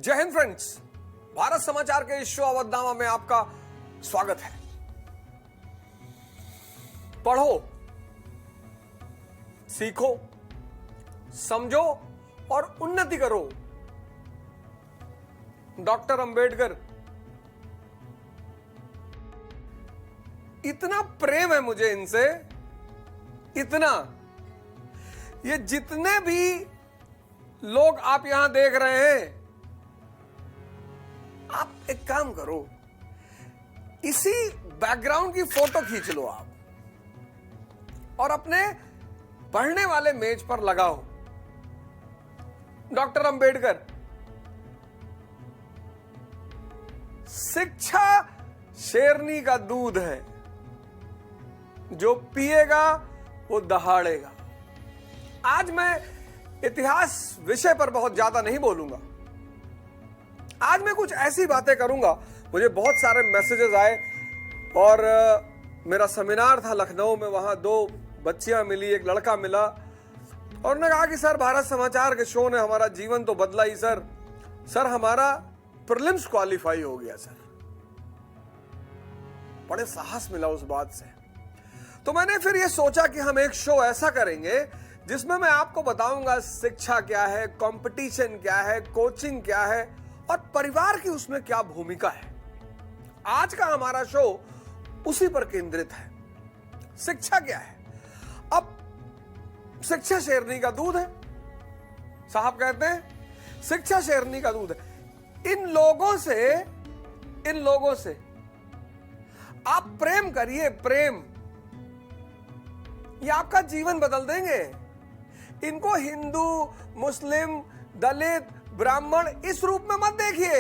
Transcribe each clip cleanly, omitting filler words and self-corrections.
जय हिंद फ्रेंड्स, भारत समाचार के इस शो अवधनामा में आपका स्वागत है। पढ़ो, सीखो, समझो और उन्नति करो। डॉक्टर अंबेडकर, इतना प्रेम है मुझे इनसे, इतना। ये जितने भी लोग आप यहां देख रहे हैं, आप एक काम करो, इसी बैकग्राउंड की फोटो खींच लो आप और अपने पढ़ने वाले मेज पर लगाओ। डॉक्टर अंबेडकर, शिक्षा शेरनी का दूध है, जो पिएगा वो दहाड़ेगा। आज मैं इतिहास विषय पर बहुत ज्यादा नहीं बोलूंगा। आज मैं कुछ ऐसी बातें करूंगा। मुझे बहुत सारे मैसेजेस आए और मेरा सेमिनार था लखनऊ में, वहां दो बच्चियां मिली, एक लड़का मिला और उन्होंने कहा कि सर, भारत समाचार के शो ने हमारा जीवन तो बदला ही सर हमारा प्रीलिम्स क्वालिफाई हो गया सर। बड़े साहस मिला उस बात से। तो मैंने फिर ये सोचा कि हम एक शो ऐसा करेंगे जिसमें मैं आपको बताऊंगा शिक्षा क्या है, कंपटीशन क्या है, कोचिंग क्या है और परिवार की उसमें क्या भूमिका है। आज का हमारा शो उसी पर केंद्रित है। शिक्षा क्या है? अब शिक्षा शेरनी का दूध है, साहब कहते हैं शिक्षा शेरनी का दूध है। इन लोगों से आप प्रेम करिए, प्रेम, ये आपका जीवन बदल देंगे। इनको हिंदू, मुस्लिम, दलित, ब्राह्मण इस रूप में मत देखिए।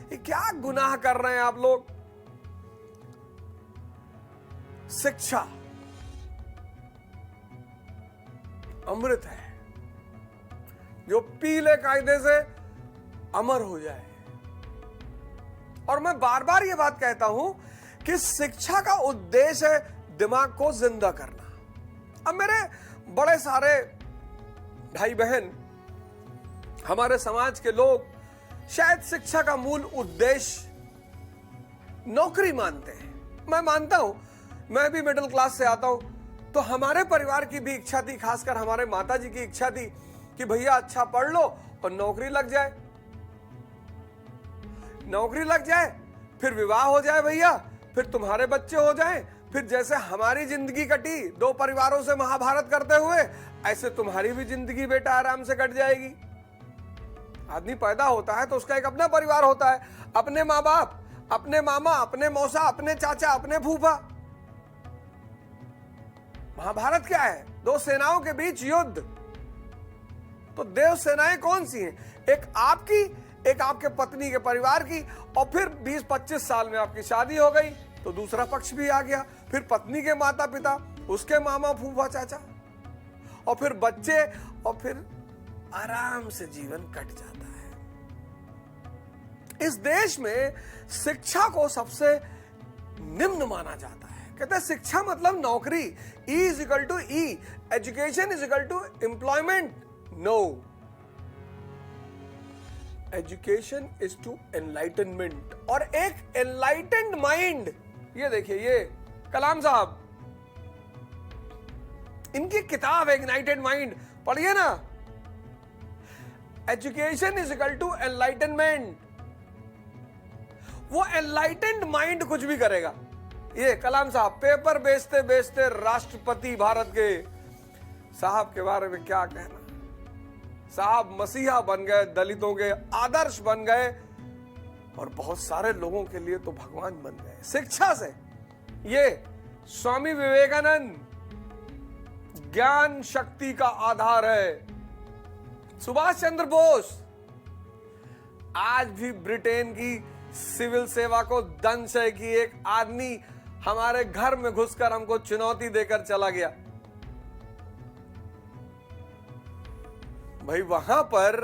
ये क्या गुनाह कर रहे हैं आप लोग? शिक्षा अमृत है, जो पीले कायदे से अमर हो जाए। और मैं बार बार ये बात कहता हूं कि शिक्षा का उद्देश्य है दिमाग को जिंदा करना। अब मेरे बड़े सारे भाई बहन, हमारे समाज के लोग शायद शिक्षा का मूल उद्देश्य नौकरी मानते हैं। मैं मानता हूं, मैं भी मिडिल क्लास से आता हूं, तो हमारे परिवार की भी इच्छा थी, खासकर हमारे माताजी की इच्छा थी कि भैया अच्छा पढ़ लो और नौकरी लग जाए, नौकरी लग जाए, फिर विवाह हो जाए भैया, फिर तुम्हारे बच्चे हो जाएं, फिर जैसे हमारी जिंदगी कटी दो परिवारों से महाभारत करते हुए, ऐसे तुम्हारी भी जिंदगी बेटा आराम से कट जाएगी। आदमी पैदा होता है तो उसका एक अपना परिवार होता है, अपने माँ बाप, अपने मामा, अपने मौसा, अपने चाचा, अपने फूफा। महाभारत क्या है? दो सेनाओं के बीच युद्ध। तो देव सेनाएं कौन सी हैं? एक आपकी, एक आपके पत्नी के परिवार की, और फिर 20-25 साल में आपकी शादी हो गई तो दूसरा पक्ष भी आ गया, फिर पत्नी के माता पिता, उसके मामा, फूफा, चाचा, और फिर बच्चे, और फिर आराम से जीवन कट जाता है। इस देश में शिक्षा को सबसे निम्न माना जाता है। कहते हैं शिक्षा मतलब नौकरी, E is equal to E, education is equal to employment. No, education is to enlightenment. और एक एनलाइटेंड माइंड, ये देखिए, ये कलाम साहब, इनकी किताब है इग्नाइटेड माइंड, पढ़िए ना। Education is equal to enlightenment. वो एनलाइटेंड माइंड कुछ भी करेगा। ये कलाम साहब पेपर बेचते बेचते राष्ट्रपति भारत के, साहब के बारे में क्या कहना। साहब मसीहा बन गए, दलितों के आदर्श बन गए और बहुत सारे लोगों के लिए तो भगवान बन गए शिक्षा से। ये स्वामी विवेकानंद ज्ञान शक्ति का आधार है। सुभाष चंद्र बोस आज भी ब्रिटेन की सिविल सेवा को दंश है कि एक आदमी हमारे घर में घुसकर हमको चुनौती देकर चला गया। भाई वहां पर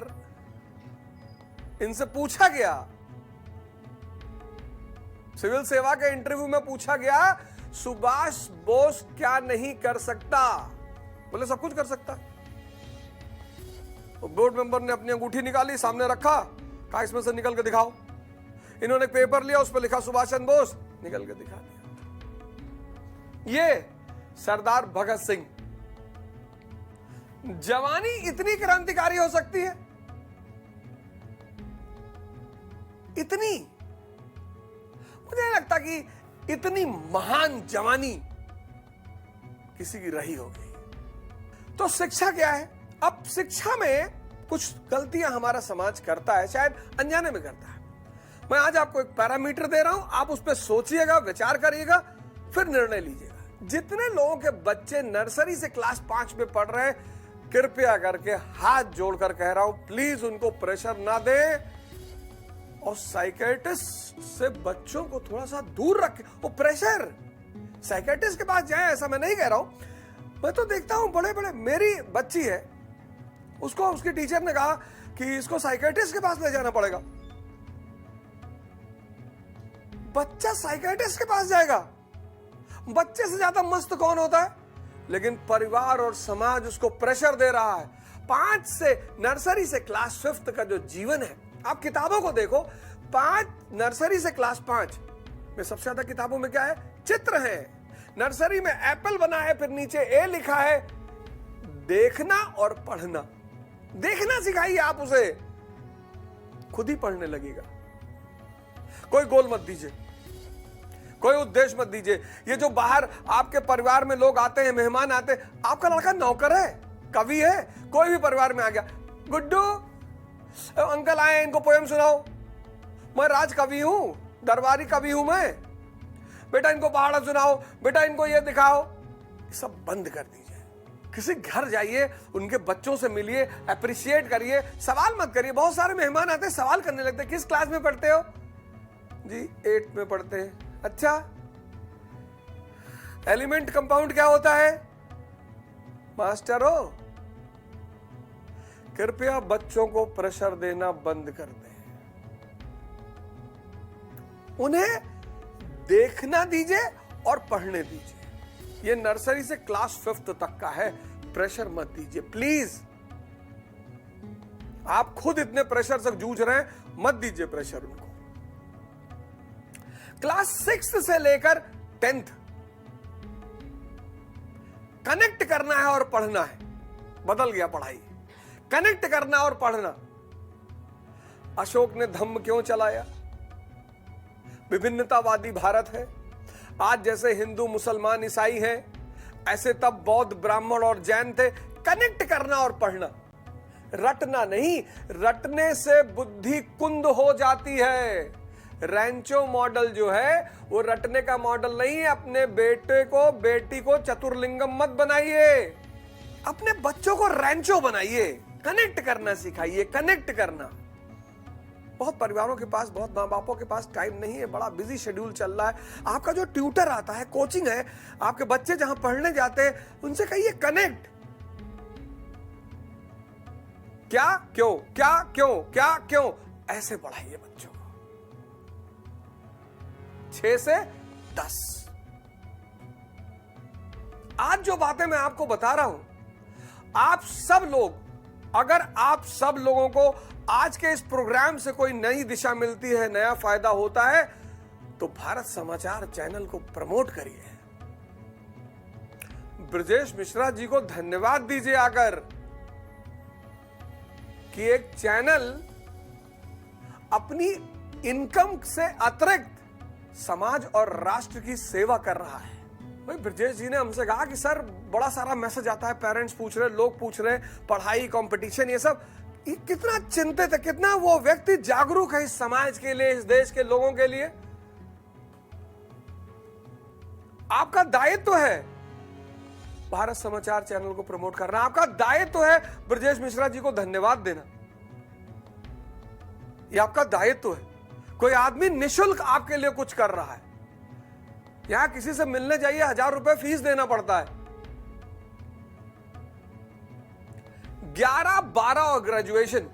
इनसे पूछा गया, सिविल सेवा के इंटरव्यू में पूछा गया, सुभाष बोस क्या नहीं कर सकता? बोले सब कुछ कर सकता। बोर्ड मेंबर ने अपनी अंगूठी निकाली, सामने रखा, कहा इसमें से निकल के दिखाओ। इन्होंने पेपर लिया, उस पर लिखा सुभाष चंद्र बोस, निकल के दिखा दिया। ये सरदार भगत सिंह। जवानी इतनी क्रांतिकारी हो सकती है, इतनी, मुझे नहीं लगता कि इतनी महान जवानी किसी की रही होगी। तो शिक्षा क्या है? अब शिक्षा में कुछ गलतियां हमारा समाज करता है, शायद अनजाने में करता है। मैं आज आपको एक पैरामीटर दे रहा हूं, आप उस पर सोचिएगा, विचार करिएगा, फिर निर्णय लीजिएगा। जितने लोगों के बच्चे नर्सरी से क्लास 5 में पढ़ रहे हैं, कृपया करके हाथ जोड़कर कह रहा हूं, प्लीज उनको प्रेशर ना दें और साइकियाट्रिस्ट से बच्चों को थोड़ा सा दूर रखें। वो प्रेशर साइकियाट्रिस्ट के पास जाए, ऐसा मैं नहीं कह रहा हूं। मैं तो देखता हूं बड़े बड़े, मेरी बच्ची है, उसको उसकी टीचर ने कहा कि इसको साइकियाट्रिस्ट के पास ले जाना पड़ेगा। बच्चा साइकियाट्रिस्ट के पास जाएगा। बच्चे से ज्यादा मस्त कौन होता है? लेकिन परिवार और समाज उसको प्रेशर दे रहा है। 5 से नर्सरी से क्लास 5 का जो जीवन है, आप किताबों को देखो, 5 नर्सरी से क्लास 5 में सबसे ज्यादा किताबों में क्या है? चित्र है। नर्सरी में एप्पल बना है, फिर नीचे ए लिखा है। देखना और पढ़ना, देखना सिखाइए आप उसे, खुद ही पढ़ने लगेगा। कोई गोल मत दीजिए, कोई उद्देश्य मत दीजिए। ये जो बाहर आपके परिवार में लोग आते हैं, मेहमान आते हैं, आपका लड़का नौकर है, कवि है, कोई भी परिवार में आ गया, गुड्डू अंकल आए, इनको पोएम सुनाओ। मैं राज कवि हूं, दरबारी कवि हूं मैं, बेटा इनको पहाड़ा सुनाओ, बेटा इनको ये दिखाओ। ये सब बंद कर दीजिए। किसी घर जाइए, उनके बच्चों से मिलिए, अप्रिशिएट करिए, सवाल मत करिए। बहुत सारे मेहमान आते हैं, सवाल करने लगते हैं, किस क्लास में पढ़ते हो? जी 8 में पढ़ते हैं। अच्छा, एलिमेंट कंपाउंड क्या होता है? मास्टर हो, कृपया बच्चों को प्रेशर देना बंद कर दें। उन्हें देखना दीजिए और पढ़ने दीजिए। ये नर्सरी से क्लास 5 तक का है, प्रेशर मत दीजिए प्लीज। आप खुद इतने प्रेशर से जूझ रहे हैं, मत दीजिए प्रेशर उनको। क्लास 6 से लेकर 10th कनेक्ट करना है और पढ़ना है। बदल गया पढ़ाई, कनेक्ट करना और पढ़ना। अशोक ने धम्म क्यों चलाया? विभिन्नतावादी भारत है। आज जैसे हिंदू मुसलमान ईसाई हैं, ऐसे तब बौद्ध ब्राह्मण और जैन थे। कनेक्ट करना और पढ़ना, रटना नहीं। रटने से बुद्धि कुंद हो जाती है। रैंचो मॉडल जो है वो रटने का मॉडल नहीं है। अपने बेटे को बेटी को चतुर्लिंगम मत बनाइए, अपने बच्चों को रैंचो बनाइए। कनेक्ट करना सिखाइए, कनेक्ट करना। बहुत परिवारों के पास, बहुत माँ बापों के पास टाइम नहीं है, बड़ा बिजी शेड्यूल चल रहा है। आपका जो ट्यूटर आता है, कोचिंग है, आपके बच्चे जहां पढ़ने जाते हैं, उनसे कहिए कनेक्ट। क्या क्यों, क्या क्यों, क्या क्यों, ऐसे पढ़ाइए बच्चों को। 6 से 10। आज जो बातें मैं आपको बता रहा हूं, आप सब लोग, अगर आप सब लोगों को आज के इस प्रोग्राम से कोई नई दिशा मिलती है, नया फायदा होता है, तो भारत समाचार चैनल को प्रमोट करिए। ब्रजेश मिश्रा जी को धन्यवाद दीजिए आकर कि एक चैनल अपनी इनकम से अतिरिक्त समाज और राष्ट्र की सेवा कर रहा है। भाई ब्रजेश जी ने हमसे कहा कि सर बड़ा सारा मैसेज आता है, पेरेंट्स पूछ रहे, लोग पूछ रहे, पढ़ाई, कंपटीशन, ये सब। ये कितना चिंतित है, कितना वो व्यक्ति जागरूक है इस समाज के लिए, इस देश के लोगों के लिए। आपका दायित्व है भारत समाचार चैनल को प्रमोट करना, आपका दायित्व है ब्रजेश मिश्रा जी को धन्यवाद देना। ये आपका दायित्व है। कोई आदमी निशुल्क आपके लिए कुछ कर रहा है। यहां किसी से मिलने जाइए, 1000 रुपए फीस देना पड़ता है। 11, 12 और ग्रेजुएशन।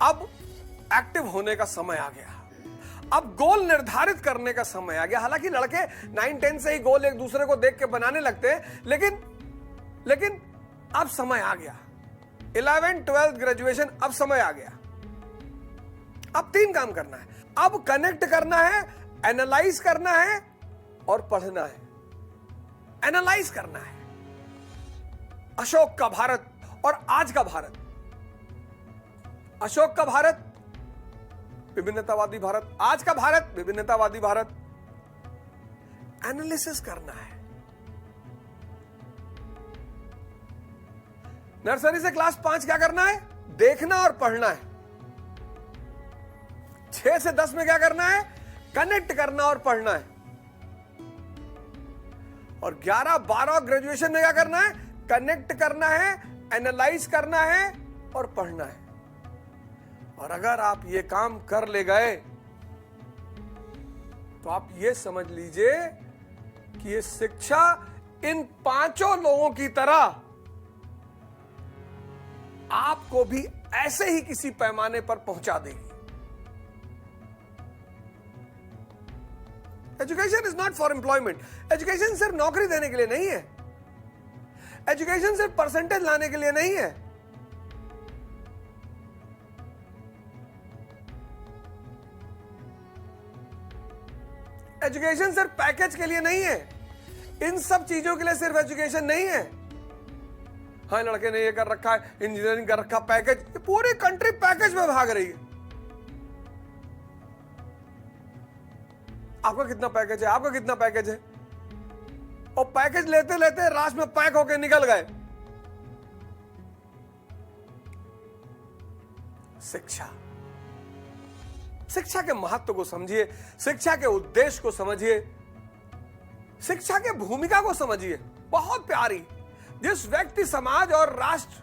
अब एक्टिव होने का समय आ गया। अब गोल निर्धारित करने का समय आ गया। हालांकि लड़के 9, 10 से ही गोल एक दूसरे को देख के बनाने लगते हैं, लेकिन अब समय आ गया, 11th 12th ग्रेजुएशन, अब समय आ गया। अब 3 काम करना है। अब कनेक्ट करना है, एनालाइज करना है और पढ़ना है। एनालाइज करना है अशोक का भारत और आज का भारत। अशोक का भारत विभिन्नतावादी भारत, आज का भारत विभिन्नतावादी भारत। एनालिसिस करना है। नर्सरी से क्लास 5 क्या करना है? देखना और पढ़ना है। 6 से 10 में क्या करना है? कनेक्ट करना और पढ़ना है। और 11 12 ग्रेजुएशन में क्या करना है? कनेक्ट करना है, एनालाइज करना है और पढ़ना है। और अगर आप ये काम कर ले गए तो आप ये समझ लीजिए कि ये शिक्षा इन 5 लोगों की तरह आपको भी ऐसे ही किसी पैमाने पर पहुंचा देगी। Education is not for employment. Education सिर्फ नौकरी देने के लिए नहीं है। एजुकेशन सिर्फ परसेंटेज लाने के लिए नहीं है। एजुकेशन सिर्फ पैकेज के लिए नहीं है। इन सब चीजों के लिए सिर्फ एजुकेशन नहीं है। हाँ, लड़के ने ये कर रखा है, इंजीनियरिंग कर रखा, पैकेज। ये पूरी कंट्री पैकेज में भाग रही है। आपका कितना पैकेज है? आपका कितना पैकेज है? और पैकेज लेते लेते राश में पैक होके निकल गए। शिक्षा, शिक्षा के महत्व को समझिए, शिक्षा के उद्देश्य को समझिए, शिक्षा के भूमिका को समझिए। बहुत प्यारी। जिस व्यक्ति, समाज और राष्ट्र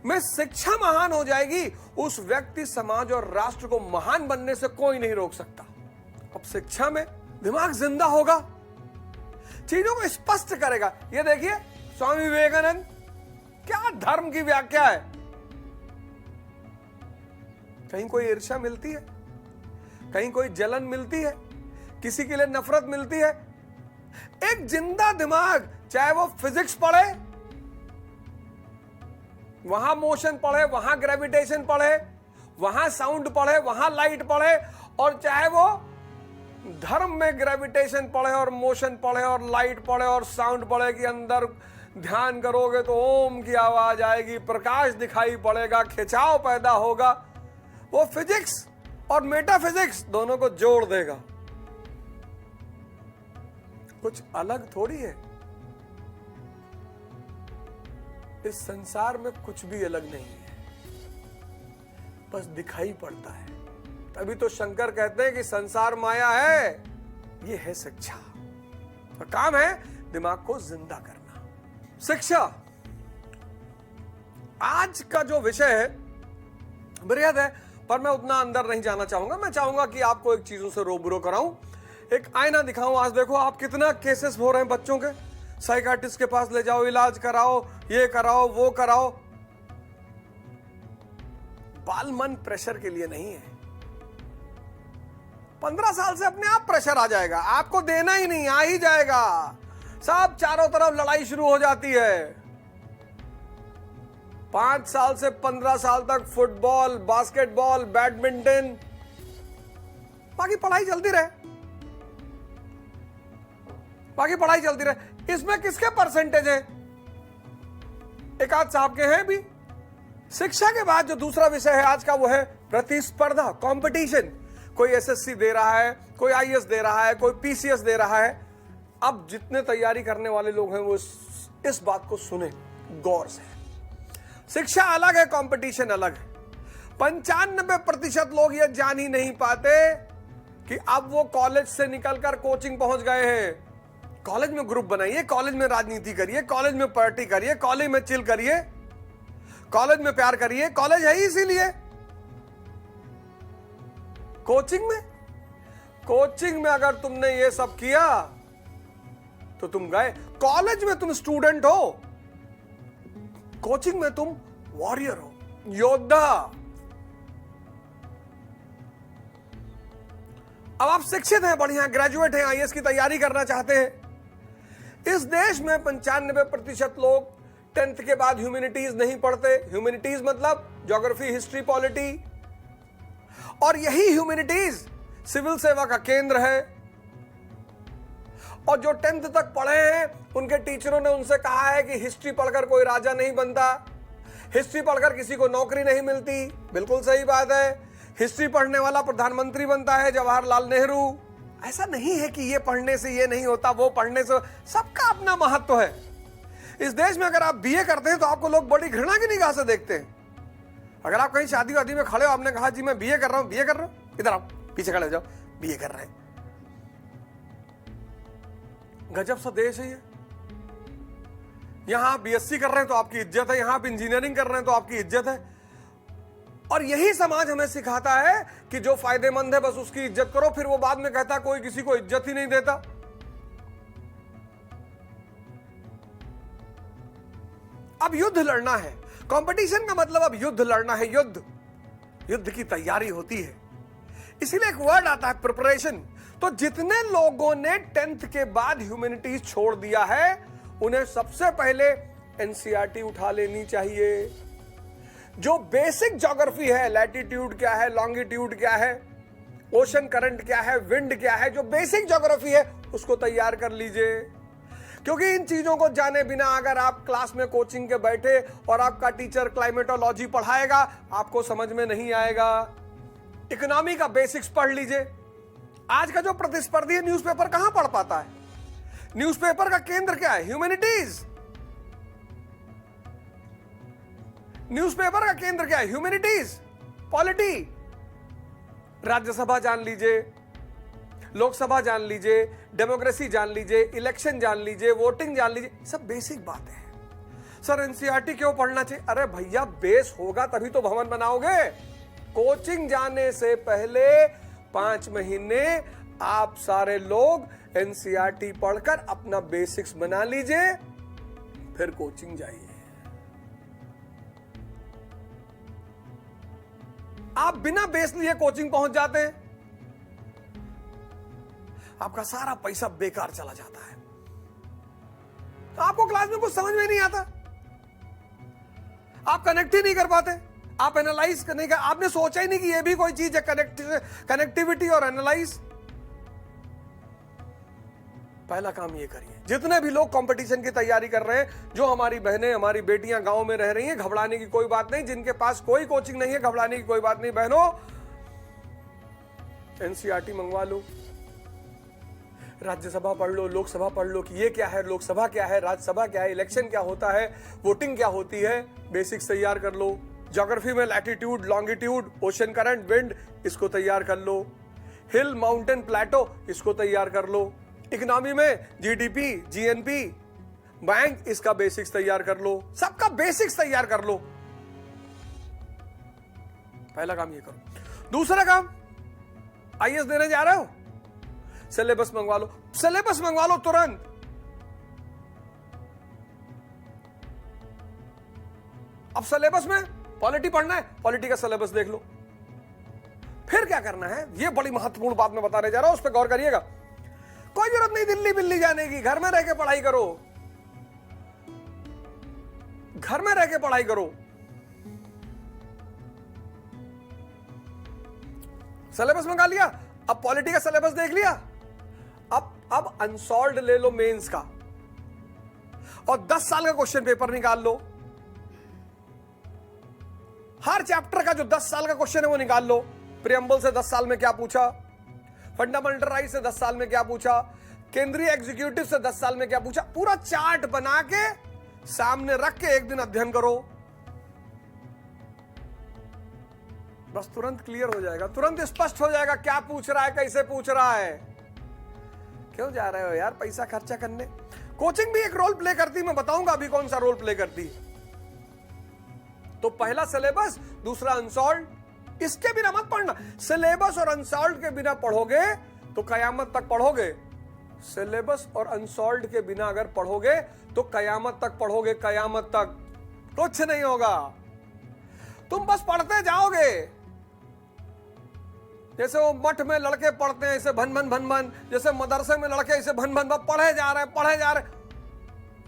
में शिक्षा महान हो जाएगी, उस व्यक्ति, समाज और राष्ट्र को महान बनने से कोई नहीं रोक सकता। अब शिक्षा में दिमाग जिंदा होगा, चीजों को स्पष्ट करेगा। ये देखिए स्वामी विवेकानंद, क्या धर्म की व्याख्या है। कहीं कोई ईर्ष्या मिलती है, कहीं कोई जलन मिलती है, किसी के लिए नफरत मिलती है। एक जिंदा दिमाग, चाहे वो फिजिक्स पढ़े, वहां मोशन पढ़े, वहां ग्रेविटेशन पढ़े, वहां साउंड पढ़े, वहां लाइट पढ़े, और चाहे वो धर्म में ग्रेविटेशन पढ़े और मोशन पढ़े और लाइट पढ़े और साउंड पढ़े कि अंदर ध्यान करोगे तो ओम की आवाज आएगी, प्रकाश दिखाई पड़ेगा, खिंचाव पैदा होगा। वो फिजिक्स और मेटाफिजिक्स दोनों को जोड़ देगा। कुछ अलग थोड़ी है। इस संसार में कुछ भी अलग नहीं है, बस दिखाई पड़ता है। तभी तो शंकर कहते हैं कि संसार माया है। ये है शिक्षा, और काम है दिमाग को जिंदा करना। शिक्षा आज का जो विषय है बृहद है, पर मैं उतना अंदर नहीं जाना चाहूंगा। मैं चाहूंगा कि आपको एक चीजों से रूबरू कराऊं, एक आईना दिखाऊं। आज देखो आप कितना केसेस हो रहे हैं बच्चों के। साइकाट्रिस्ट के पास ले जाओ, इलाज कराओ, ये कराओ, वो कराओ। बाल मन प्रेशर के लिए नहीं है। 15 साल से अपने आप प्रेशर आ जाएगा, आपको देना ही नहीं, आ ही जाएगा। सब चारों तरफ लड़ाई शुरू हो जाती है। 5 साल से 15 साल तक फुटबॉल, बास्केटबॉल, बैडमिंटन, बाकी पढ़ाई चलती रहे, बाकी पढ़ाई चलती रहे। इसमें किसके परसेंटेज है? एक आध साहब के हैं भी। शिक्षा के बाद जो दूसरा विषय है आज का, वो है प्रतिस्पर्धा, कंपटीशन। कोई एसएससी दे रहा है, कोई आईएएस दे रहा है, कोई पीसीएस दे रहा है। अब जितने तैयारी करने वाले लोग हैं वो इस बात को सुने गौर से। शिक्षा अलग है, कंपटीशन अलग है। 95% लोग ये जान ही नहीं पाते कि अब वो कॉलेज से निकलकर कोचिंग पहुंच गए हैं। कॉलेज में ग्रुप बनाइए, कॉलेज में राजनीति करिए, कॉलेज में पार्टी करिए, कॉलेज में चिल करिए, कॉलेज में प्यार करिए। कॉलेज है ही इसीलिए। कोचिंग में अगर तुमने ये सब किया तो तुम गए। कॉलेज में तुम स्टूडेंट हो, कोचिंग में तुम वॉरियर हो, योद्धा। अब आप शिक्षित हैं, बढ़िया ग्रेजुएट हैं, आईएएस की तैयारी करना चाहते हैं। इस देश में 95% लोग 10th के बाद ह्यूमैनिटीज नहीं पढ़ते। ह्यूमैनिटीज मतलब ज्योग्राफी, हिस्ट्री, पॉलिटी, और यही ह्यूमैनिटीज सिविल सेवा का केंद्र है। और जो 10th तक पढ़े हैं उनके टीचरों ने उनसे कहा है कि हिस्ट्री पढ़कर कोई राजा नहीं बनता, हिस्ट्री पढ़कर किसी को नौकरी नहीं मिलती। बिल्कुल सही बात है। हिस्ट्री पढ़ने वाला प्रधानमंत्री बनता है, जवाहरलाल नेहरू। ऐसा नहीं है कि ये पढ़ने से ये नहीं होता, वो पढ़ने से, सबका अपना महत्व है। इस देश में अगर आप बीए करते हैं तो आपको लोग बड़ी घृणा की निगाह से देखते हैं। अगर आप कहीं शादी वादी में खड़े हो, आपने कहा जी मैं बीए कर रहा हूं, बीए कर रहा हूं, इधर आओ, पीछे खड़े हो जाओ, बीए कर रहे हैं। गजब सा देश है ये। यहां आप बीएससी कर रहे हैं तो आपकी इज्जत है, यहां आप इंजीनियरिंग कर रहे हैं तो आपकी इज्जत है। और यही समाज हमें सिखाता है कि जो फायदेमंद है बस उसकी इज्जत करो, फिर वो बाद में कहता कोई किसी को इज्जत ही नहीं देता। अब युद्ध लड़ना है, कंपटीशन का मतलब अब युद्ध लड़ना है। युद्ध की तैयारी होती है, इसीलिए एक वर्ड आता है प्रिपरेशन। तो जितने लोगों ने 10th के बाद ह्यूमैनिटीज छोड़ दिया है उन्हें सबसे पहले एनसीईआरटी उठा लेनी चाहिए। जो बेसिक ज्योग्राफी है, लैटिट्यूड क्या है, लॉन्गिट्यूड क्या है, ओशन करंट क्या है, विंड क्या है, जो बेसिक ज्योग्राफी है उसको तैयार कर लीजिए। क्योंकि इन चीजों को जाने बिना अगर आप क्लास में कोचिंग के बैठे और आपका टीचर क्लाइमेटोलॉजी पढ़ाएगा आपको समझ में नहीं आएगा। इकोनॉमी का बेसिक्स पढ़ लीजिए। आज का जो प्रतिस्पर्धी है न्यूज़पेपर कहां पढ़ पाता है? न्यूज़पेपर का केंद्र क्या है? ह्यूमैनिटीज। न्यूज़पेपर का केंद्र क्या है? Humanities, polity. राज्यसभा जान लीजिए, लोकसभा जान लीजिए, डेमोक्रेसी जान लीजिए, इलेक्शन जान लीजिए, वोटिंग जान लीजिए, सब बेसिक बातें हैं। सर एनसीईआरटी क्यों पढ़ना चाहिए? अरे भैया बेस होगा तभी तो भवन बनाओगे। कोचिंग जाने से पहले 5 महीने आप सारे लोग एनसीईआरटी पढ़कर अपना बेसिक्स बना लीजिए, फिर कोचिंग जाइए। आप बिना बेस लिए कोचिंग पहुंच जाते हैं, आपका सारा पैसा बेकार चला जाता है। तो आपको क्लास में कुछ समझ में नहीं आता, आप कनेक्ट ही नहीं कर पाते, आप एनालाइज करने का आपने सोचा ही नहीं कि ये भी कोई चीज है, कनेक्टिविटी और एनालाइज। पहला काम ये करिए। जितने भी लोग कंपटीशन की तैयारी कर रहे हैं, जो हमारी बहनें, हमारी बेटियां गांव में रह रही हैं, घबराने की कोई बात नहीं। जिनके पास कोई कोचिंग नहीं है, घबराने की कोई बात नहीं। बहनों, एनसीईआरटी मंगवा लो, राज्यसभा पढ़ लो, लोकसभा पढ़ लो कि ये क्या है, लोकसभा क्या है, राज्यसभा क्या है, इलेक्शन क्या होता है, वोटिंग क्या होती है, बेसिक्स तैयार कर लो। ज्योग्राफी में latitude, longitude, ocean current, wind, इसको तैयार कर लो। हिल, माउंटेन, प्लेटो, इसको तैयार कर लो। इकोनॉमी में जीडीपी, जीएनपी, बैंक, इसका बेसिक्स तैयार कर लो। सबका बेसिक्स तैयार कर लो। पहला काम ये करो। दूसरा काम, आईएएस देने जा रहे हो, सिलेबस मंगवा लो। सिलेबस मंगवा लो तुरंत। अब सिलेबस में पॉलिटी पढ़ना है, पॉलिटी का सिलेबस देख लो। फिर क्या करना है, यह बड़ी महत्वपूर्ण बात मैं बताने जा रहा हूं, उस पर गौर करिएगा। कोई जरूरत नहीं दिल्ली बिल्ली जाने की, घर में रह के पढ़ाई करो, घर में रह के पढ़ाई करो। सिलेबस मंगा लिया, अब पॉलिटी का सिलेबस देख लिया, अब अनसॉल्व्ड ले लो मेंस का, और 10 साल का क्वेश्चन पेपर निकाल लो। हर चैप्टर का जो 10 साल का क्वेश्चन है वो निकाल लो। प्रियम्बल से 10 साल में क्या पूछा, फंडामेंटल राइट से 10 साल में क्या पूछा, केंद्रीय एग्जीक्यूटिव से 10 साल में क्या पूछा, पूरा चार्ट बना के सामने रख के एक दिन अध्ययन करो। बस तुरंत क्लियर हो जाएगा, तुरंत स्पष्ट हो जाएगा क्या पूछ रहा है, कैसे पूछ रहा है। क्यों जा रहे हो यार पैसा खर्चा करने? कोचिंग भी एक रोल प्ले करती, मैं बताऊंगा अभी कौन सा रोल प्ले करती। तो पहला सिलेबस, दूसरा अनसॉल्व्ड। इसके बिना मत पढ़ना। सिलेबस और अनसॉल्व्ड के बिना पढ़ोगे तो कयामत तक पढ़ोगे। सिलेबस और अनसॉल्व्ड के बिना अगर पढ़ोगे तो कयामत तक पढ़ोगे, कयामत तक कुछ नहीं होगा। तुम बस पढ़ते जाओगे, जैसे वो मठ में लड़के पढ़ते हैं ऐसे भन भन भन भन, जैसे मदरसे में लड़के ऐसे भन भन भन पढ़े जा रहे हैं,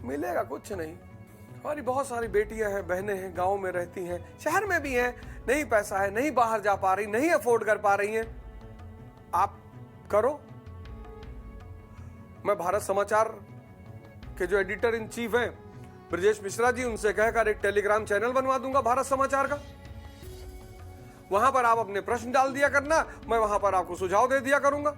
मिलेगा कुछ नहीं। हमारी बहुत सारी बेटियां हैं, बहनें हैं, गांव में रहती हैं, शहर में भी हैं, नहीं पैसा है, नहीं बाहर जा पा रही, नहीं अफोर्ड कर पा रही हैं। आप करो। मैं भारत समाचार के जो एडिटर इन चीफ हैं ब्रजेश मिश्रा जी, उनसे कहकर एक टेलीग्राम चैनल बनवा दूंगा भारत समाचार का। वहां पर आप अपने प्रश्न डाल दिया करना, मैं वहां पर आपको सुझाव दे दिया करूंगा।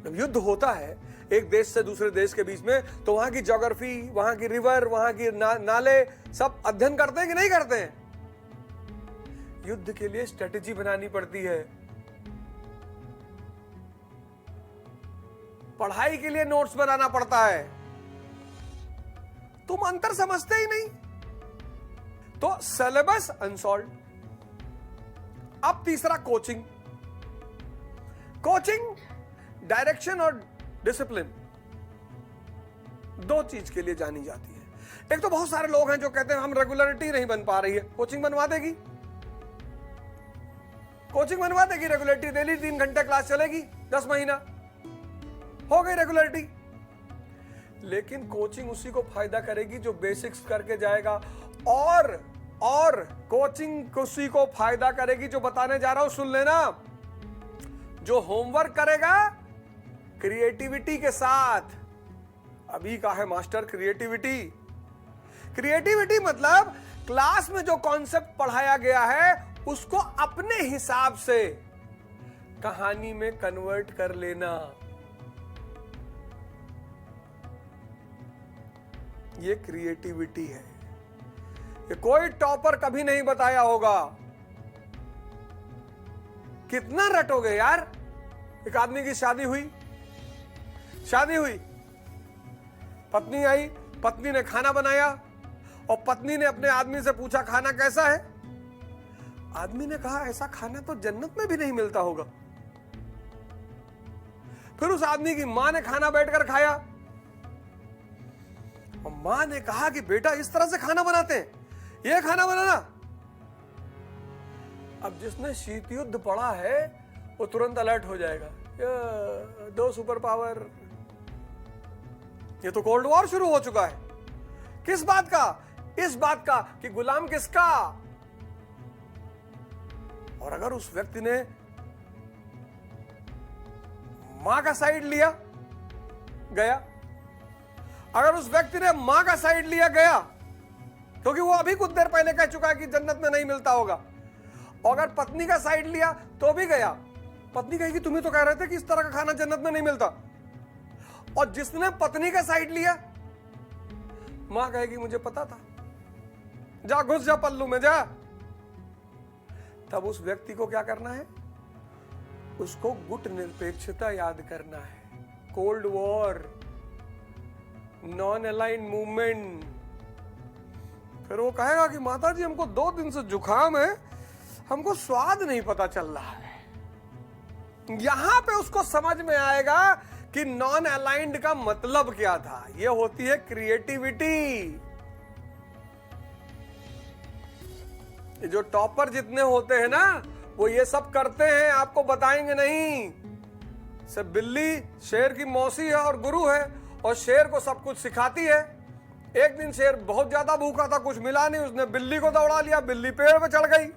जब युद्ध होता है एक देश से दूसरे देश के बीच में, तो वहां की ज्योग्राफी, वहां की रिवर, वहां की नाले सब अध्ययन करते हैं कि नहीं करते हैं? युद्ध के लिए स्ट्रेटेजी बनानी पड़ती है, पढ़ाई के लिए नोट्स बनाना पड़ता है। तुम अंतर समझते ही नहीं, तो सिलेबस अनसॉल्व। अब तीसरा कोचिंग। कोचिंग डायरेक्शन और डिसिप्लिन, दो चीज के लिए जानी जाती है। एक तो बहुत सारे लोग हैं जो कहते हैं हम रेगुलरिटी नहीं बन पा रही है, कोचिंग बनवा देगी, कोचिंग बनवा देगी, रेगुलरिटी डेली 3 घंटे क्लास चलेगी, 10 महीना हो गई रेगुलरिटी। लेकिन कोचिंग उसी को फायदा करेगी जो बेसिक्स करके जाएगा, और कोचिंग उसी को फायदा करेगी जो बताने जा रहा हूं, सुन लेना, जो होमवर्क करेगा क्रिएटिविटी के साथ। अभी का है मास्टर क्रिएटिविटी। क्रिएटिविटी मतलब क्लास में जो कॉन्सेप्ट पढ़ाया गया है उसको अपने हिसाब से कहानी में कन्वर्ट कर लेना। ये क्रिएटिविटी है। ये कोई टॉपर कभी नहीं बताया होगा। कितना रटोगे यार। एक आदमी की शादी हुई, पत्नी आई, पत्नी ने खाना बनाया और पत्नी ने अपने आदमी से पूछा खाना कैसा है। आदमी ने कहा ऐसा खाना तो जन्नत में भी नहीं मिलता होगा। फिर उस आदमी की मां ने खाना बैठकर खाया और मां ने कहा कि बेटा इस तरह से खाना बनाते हैं, ये खाना बनाना। अब जिसने शीत युद्ध पढ़ा है वो तुरंत अलर्ट हो जाएगा, दो सुपर पावर। ये तो कोल्ड वॉर शुरू हो चुका है। किस बात का? इस बात का कि गुलाम किसका। और अगर उस व्यक्ति ने मां का साइड लिया गया, अगर उस व्यक्ति ने मां का साइड लिया गया, क्योंकि वो अभी कुछ देर पहले कह चुका है कि जन्नत में नहीं मिलता होगा, और अगर पत्नी का साइड लिया तो भी गया। पत्नी कहेगी तुम्हें तो कह रहे थे कि इस तरह का खाना जन्नत में नहीं मिलता। और जिसने पत्नी का साइड लिया, मां कहेगी मुझे पता था, जा घुस जा पल्लू में जा। तब उस व्यक्ति को क्या करना है? उसको गुट निरपेक्षता याद करना है। Cold war, non aligned movement. फिर वो कहेगा कि माता जी हमको 2 दिन से जुकाम है, हमको स्वाद नहीं पता चल रहा है। यहां पे उसको समझ में आएगा कि नॉन अलाइंड का मतलब क्या था। यह होती है क्रिएटिविटी। जो टॉपर जितने होते हैं ना, वो ये सब करते हैं, आपको बताएंगे नहीं। सब बिल्ली शेर की मौसी है और गुरु है, और शेर को सब कुछ सिखाती है। एक दिन शेर बहुत ज्यादा भूखा था, कुछ मिला नहीं, उसने बिल्ली को दौड़ा लिया, बिल्ली पेड़ पे चढ़ गई,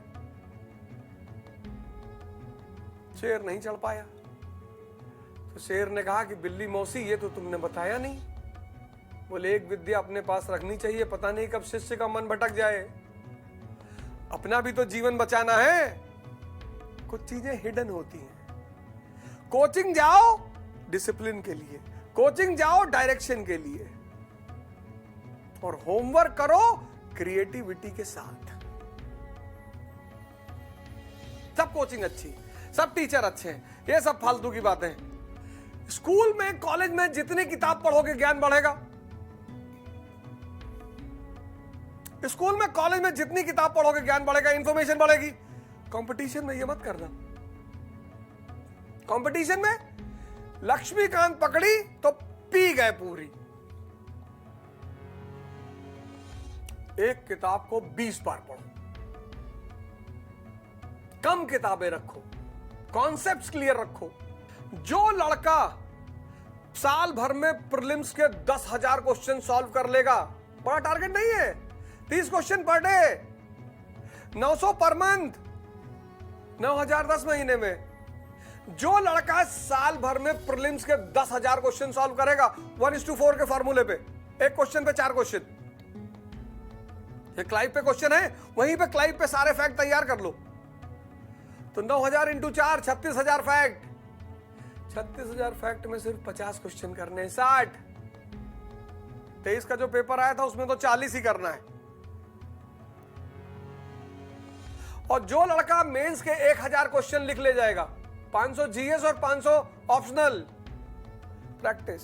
शेर नहीं चढ़ पाया। तो शेर ने कहा कि बिल्ली मौसी ये तो तुमने बताया नहीं। बोले एक विद्या अपने पास रखनी चाहिए, पता नहीं कब शिष्य का मन भटक जाए। अपना भी तो जीवन बचाना है। कुछ चीजें हिडन होती हैं। कोचिंग जाओ डिसिप्लिन के लिए, कोचिंग जाओ डायरेक्शन के लिए, और होमवर्क करो क्रिएटिविटी के साथ। सब कोचिंग अच्छी, सब टीचर अच्छे हैं, ये सब फालतू की बातें हैं। स्कूल में, कॉलेज में जितनी किताब पढ़ोगे ज्ञान बढ़ेगा। स्कूल में, कॉलेज में जितनी किताब पढ़ोगे ज्ञान बढ़ेगा, इंफॉर्मेशन बढ़ेगी। कंपटीशन में ये मत करना। कंपटीशन में लक्ष्मीकांत पकड़ी तो पी गए पूरी। एक किताब को 20 बार पढ़ो, कम किताबें रखो, कॉन्सेप्ट्स क्लियर रखो। जो लड़का साल भर में प्रीलिम्स के 10,000 क्वेश्चन सॉल्व कर लेगा, बड़ा टारगेट नहीं है। 30 question per day, 900 per month, 9000 10 महीने में। जो लड़का साल भर में प्रीलिम्स के 10,000 क्वेश्चन सॉल्व करेगा 1:4 के फॉर्मूले पे, एक क्वेश्चन पे 4 क्वेश्चन, ये क्लाइव पे क्वेश्चन है, वहीं पे क्लाइव पे सारे फैक्ट तैयार कर लो, तो 9000 × 4 36,000 फैक्ट। 36,000 फैक्ट में सिर्फ 50 क्वेश्चन करने हैं, 60। 23 का जो पेपर आया था उसमें तो 40 ही करना है। और जो लड़का मेंस के 1000 क्वेश्चन लिख ले जाएगा, 500 जीएस और 500 ऑप्शनल, प्रैक्टिस।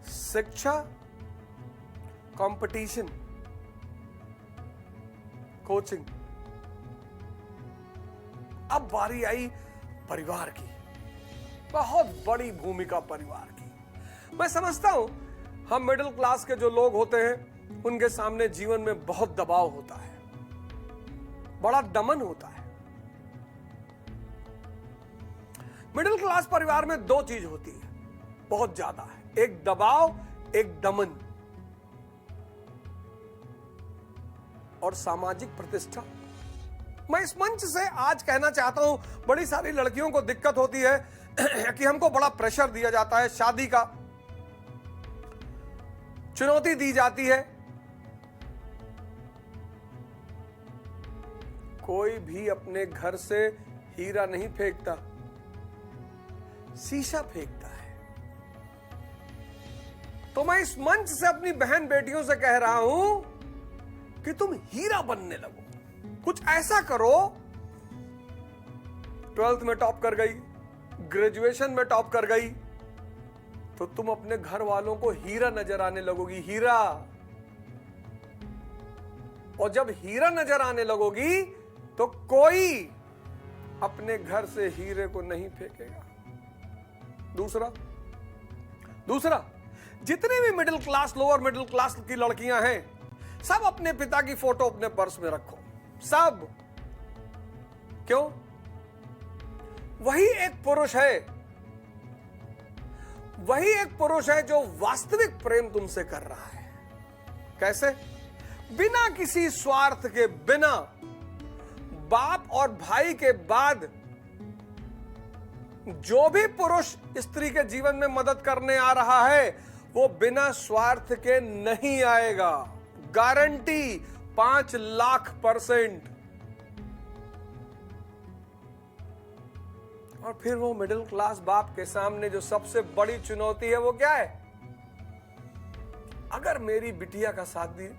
शिक्षा, कंपटीशन, कोचिंग। अब बारी आई परिवार की, बहुत बड़ी भूमिका परिवार की। मैं समझता हूं हम मिडिल क्लास के जो लोग होते हैं उनके सामने जीवन में बहुत दबाव होता है, बड़ा दमन होता है। मिडिल क्लास परिवार में 2 चीज होती है, बहुत ज्यादा है, एक दबाव, एक दमन। और सामाजिक प्रतिष्ठा। मैं इस मंच से आज कहना चाहता हूं, बड़ी सारी लड़कियों को दिक्कत होती है कि हमको बड़ा प्रेशर दिया जाता है, शादी का चुनौती दी जाती है। कोई भी अपने घर से हीरा नहीं फेंकता, शीशा फेंकता है। तो मैं इस मंच से अपनी बहन बेटियों से कह रहा हूं कि तुम हीरा बनने लगो, कुछ ऐसा करो। 12th में टॉप कर गई, ग्रेजुएशन में टॉप कर गई, तो तुम अपने घर वालों को हीरा नजर आने लगोगी, हीरा। और जब हीरा नजर आने लगोगी तो कोई अपने घर से हीरे को नहीं फेंकेगा। दूसरा, जितने भी middle class, lower middle class की लड़कियां हैं, सब अपने पिता की फोटो अपने पर्स में रखो, सब। क्यों? वही एक पुरुष है, वही एक पुरुष है जो वास्तविक प्रेम तुमसे कर रहा है। कैसे? बिना किसी स्वार्थ के, बिना बाप और भाई के बाद जो भी पुरुष स्त्री के जीवन में मदद करने आ रहा है वो बिना स्वार्थ के नहीं आएगा, गारंटी 5,00,000%। और फिर वो मिडिल क्लास बाप के सामने जो सबसे बड़ी चुनौती है वो क्या है? अगर मेरी बिटिया का शादी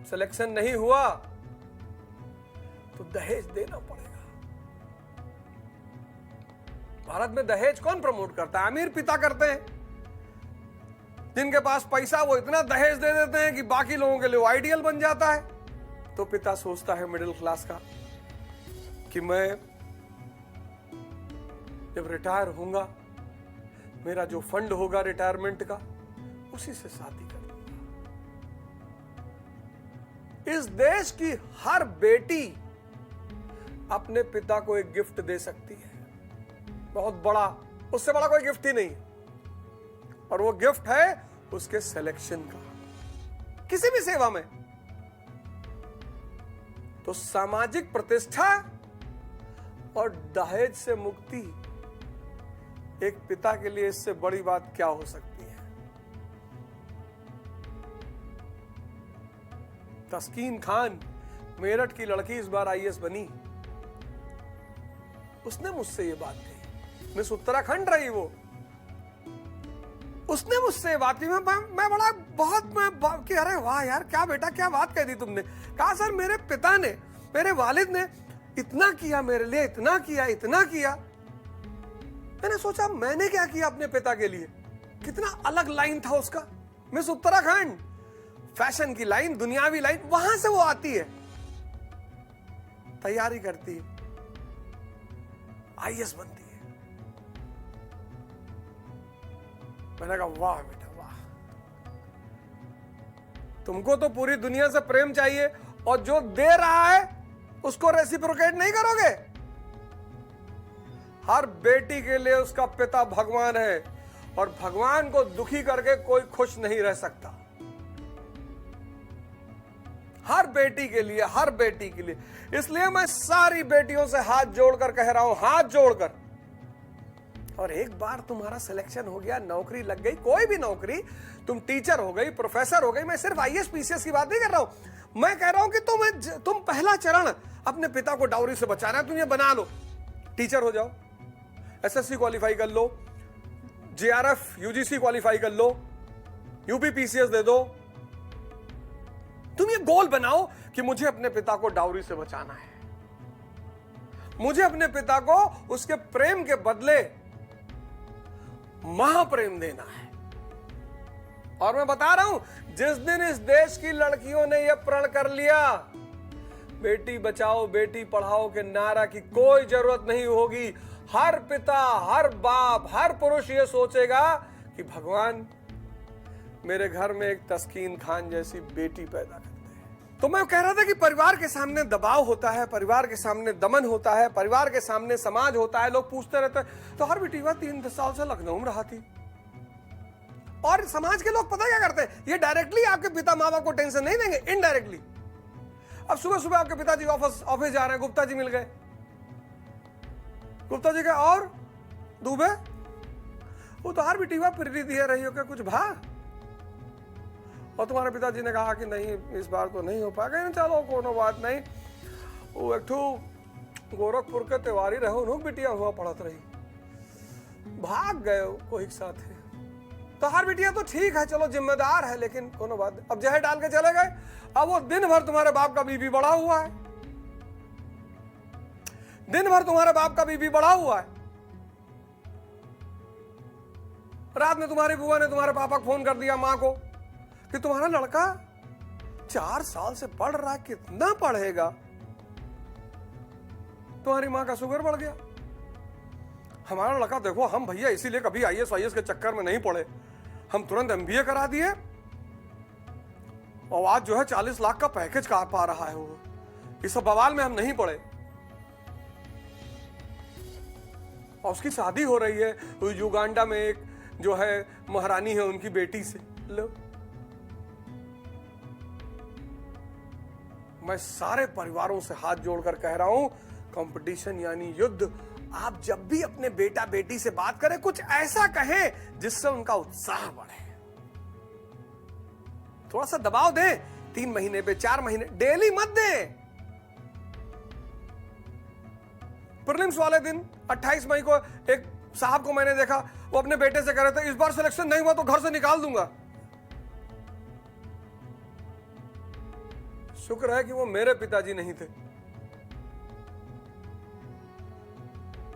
सिलेक्शन नहीं हुआ तो दहेज देना पड़ेगा। भारत में दहेज कौन प्रमोट करता है? अमीर पिता करते हैं, जिनके पास पैसा वो इतना दहेज दे देते हैं कि बाकी लोगों के लिए वो आइडियल बन जाता है। तो पिता सोचता है मिडिल क्लास का कि मैं जब रिटायर होऊंगा, मेरा जो फंड होगा रिटायरमेंट का, उसी से शादी कर दूंगा। इस देश की हर बेटी अपने पिता को एक गिफ्ट दे सकती है, बहुत बड़ा, उससे बड़ा कोई गिफ्ट ही नहीं। और वो गिफ्ट है उसके सिलेक्शन का, किसी भी सेवा में। तो सामाजिक प्रतिष्ठा और दहेज से मुक्ति, एक पिता के लिए इससे बड़ी बात क्या हो सकती है? तस्कीन खान, मेरठ की लड़की, इस बार आईएएस बनी। उसने मुझसे ये बात कही, मिस उत्तराखंड रही वो, उसने मुझसे ये बात की। मैं बड़ा बहुत कि अरे वाह यार, क्या बेटा, क्या बात कह दी तुमने। कहा सर, मेरे पिता ने, मेरे वालिद ने इतना किया मेरे लिए, इतना किया। मैंने सोचा मैंने क्या किया अपने पिता के लिए। कितना अलग लाइन था उसका। मिस उत्तराखंड, फैशन की लाइन, दुनियावी लाइन, वहां से वो आती है, तैयारी करती है, आईएएस बनती है। मैंने कहा वाह बेटा वाह, तुमको तो पूरी दुनिया से प्रेम चाहिए और जो दे रहा है उसको रेसिप्रोकेट नहीं करोगे? हर बेटी के लिए उसका पिता भगवान है और भगवान को दुखी करके कोई खुश नहीं रह सकता। हर बेटी के लिए, हर बेटी के लिए। इसलिए मैं सारी बेटियों से हाथ जोड़कर कह रहा हूं, हाथ जोड़कर, और एक बार तुम्हारा सिलेक्शन हो गया, नौकरी लग गई, कोई भी नौकरी, तुम टीचर हो गई, प्रोफेसर हो गई, मैं सिर्फ आईएएस पीसीएस की बात नहीं कर रहा हूं, मैं कह रहा हूं कि तुम पहला चरण अपने पिता को डाउरी से बचाना है, तुम ये बना लो, टीचर हो जाओ, एसएससी क्वालिफाई कर लो, जेआरएफ यूजीसी क्वालिफाई कर लो, यूपी पीसीएस दे दो। तुम ये गोल बनाओ कि मुझे अपने पिता को डाउरी से बचाना है, मुझे अपने पिता को उसके प्रेम के बदले महाप्रेम देना है। और मैं बता रहा हूं, जिस दिन इस देश की लड़कियों ने यह प्रण कर लिया, बेटी बचाओ बेटी पढ़ाओ के नारा की कोई जरूरत नहीं होगी। हर पिता, हर बाप, हर पुरुष ये सोचेगा कि भगवान मेरे घर में एक तस्कीन खान जैसी बेटी पैदा करते हैं। तो मैं कह रहा था कि परिवार के सामने दबाव होता है, परिवार के सामने दमन होता है, परिवार के सामने समाज होता है। लोग पूछते रहते हैं, तो हर बेटी 3 साल से लखनऊ में रहा थी। और समाज के लोग पता क्या करते हैं, ये डायरेक्टली आपके पिता माँ बाप को टेंशन नहीं देंगे, इनडायरेक्टली। अब सुबह सुबह आपके पिताजी ऑफिस जा रहे हैं, गुप्ता जी मिल गए, गुप्ता जी का और दुबे, वो तो हर बेटी प्रेरित दिए रही हो क्या कुछ भा। और तुम्हारे पिताजी ने कहा कि नहीं इस बार तो नहीं हो पाएगा, चलो कोनो बात नहीं, वो एक गोरखपुर के तिवारी रहे, उन्होंने बिटिया हुआ पढ़त रही, भाग गए कोई साथ है। तो हर बिटिया तो ठीक है, चलो जिम्मेदार है, लेकिन कोनो बात नहीं। अब जहर डाल के चले गए, अब वो दिन भर तुम्हारे बाप का बीबी बढ़ा हुआ है, दिन भर तुम्हारे बाप का बीबी बढ़ा हुआ है। रात में तुम्हारी बुआ ने तुम्हारे पापा को फोन कर दिया, मां को, कि तुम्हारा लड़का 4 साल से पढ़ रहा है, कितना पढ़ेगा। तुम्हारी मां का शुगर बढ़ गया, हमारा लड़का देखो, हम भैया इसीलिए कभी आईएएस के चक्कर में नहीं पड़े, हम तुरंत एमबीए करा दिए, और आज जो है 40 लाख का पैकेज कहा पा रहा है वो, इस बवाल में हम नहीं पड़े। और उसकी शादी हो रही है युगांडा में, एक जो है महारानी है उनकी बेटी से। लो, मैं सारे परिवारों से हाथ जोड़कर कह रहा हूं, कंपटीशन यानी युद्ध। आप जब भी अपने बेटा बेटी से बात करें, कुछ ऐसा कहें जिससे उनका उत्साह बढ़े, थोड़ा सा दबाव दें, 3 महीने पे, 4 महीने, डेली मत दें। प्रीलिम्स वाले दिन 28 मई को एक साहब को मैंने देखा, वो अपने बेटे से कह रहे थे, इस बार सिलेक्शन नहीं हुआ तो घर से निकाल दूंगा। शुक्र है कि वो मेरे पिताजी नहीं थे।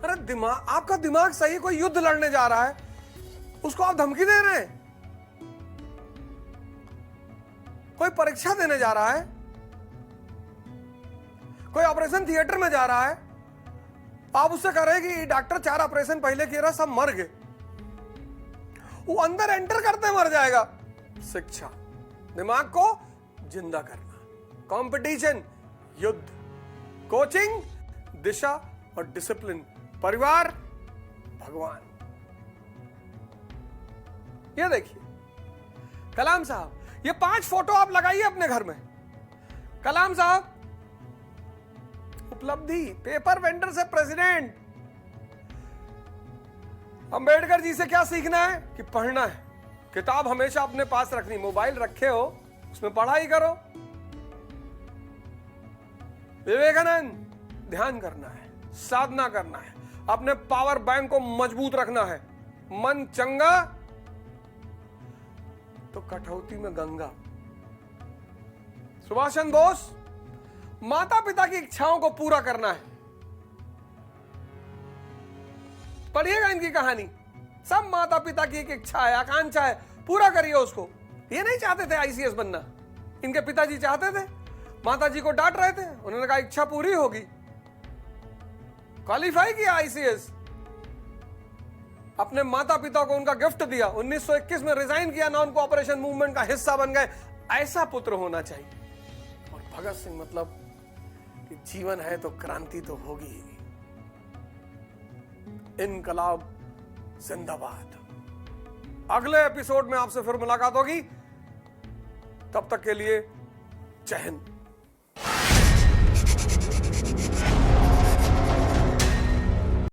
अरे दिमाग, आपका दिमाग सही, कोई युद्ध लड़ने जा रहा है, उसको आप धमकी दे रहे हैं। कोई परीक्षा देने जा रहा है, कोई ऑपरेशन थिएटर में जा रहा है, आप उससे कह रहे हैं कि डॉक्टर 4 ऑपरेशन पहले किया रहा, सब मर गए, वो अंदर एंटर करते मर जाएगा। शिक्षा, दिमाग को जिंदा करना, कंपटीशन, युद्ध, कोचिंग, दिशा और डिसिप्लिन, परिवार, भगवान। ये देखिए कलाम साहब, ये 5 फोटो आप लगाइए अपने घर में। कलाम साहब उपलब्धि, पेपर वेंडर से प्रेसिडेंट। अंबेडकर जी से क्या सीखना है कि पढ़ना है, किताब हमेशा अपने पास रखनी, मोबाइल रखे हो उसमें पढ़ाई करो। विवेकानंद, ध्यान करना है, साधना करना है, अपने पावर बैंक को मजबूत रखना है। मन चंगा तो कठौती में गंगा। सुभाष चंद्र बोस, माता पिता की इच्छाओं को पूरा करना है। पढ़िएगा इनकी कहानी, सब माता पिता की एक इच्छा है, आकांक्षा है, पूरा करिए उसको। ये नहीं चाहते थे आईसीएस बनना, इनके पिताजी चाहते थे, माता जी को डांट रहे थे, उन्होंने कहा इच्छा पूरी होगी, क्वालिफाई किया आईसीएस, अपने माता पिता को उनका गिफ्ट दिया, 1921 में रिजाइन किया, नॉन कोऑपरेशन मूवमेंट का हिस्सा बन गए। ऐसा पुत्र होना चाहिए। और भगत सिंह मतलब कि जीवन है तो क्रांति तो होगी ही। इनकलाब जिंदाबाद। अगले एपिसोड में आपसे फिर मुलाकात होगी। तब तक के लिए जय हिंद।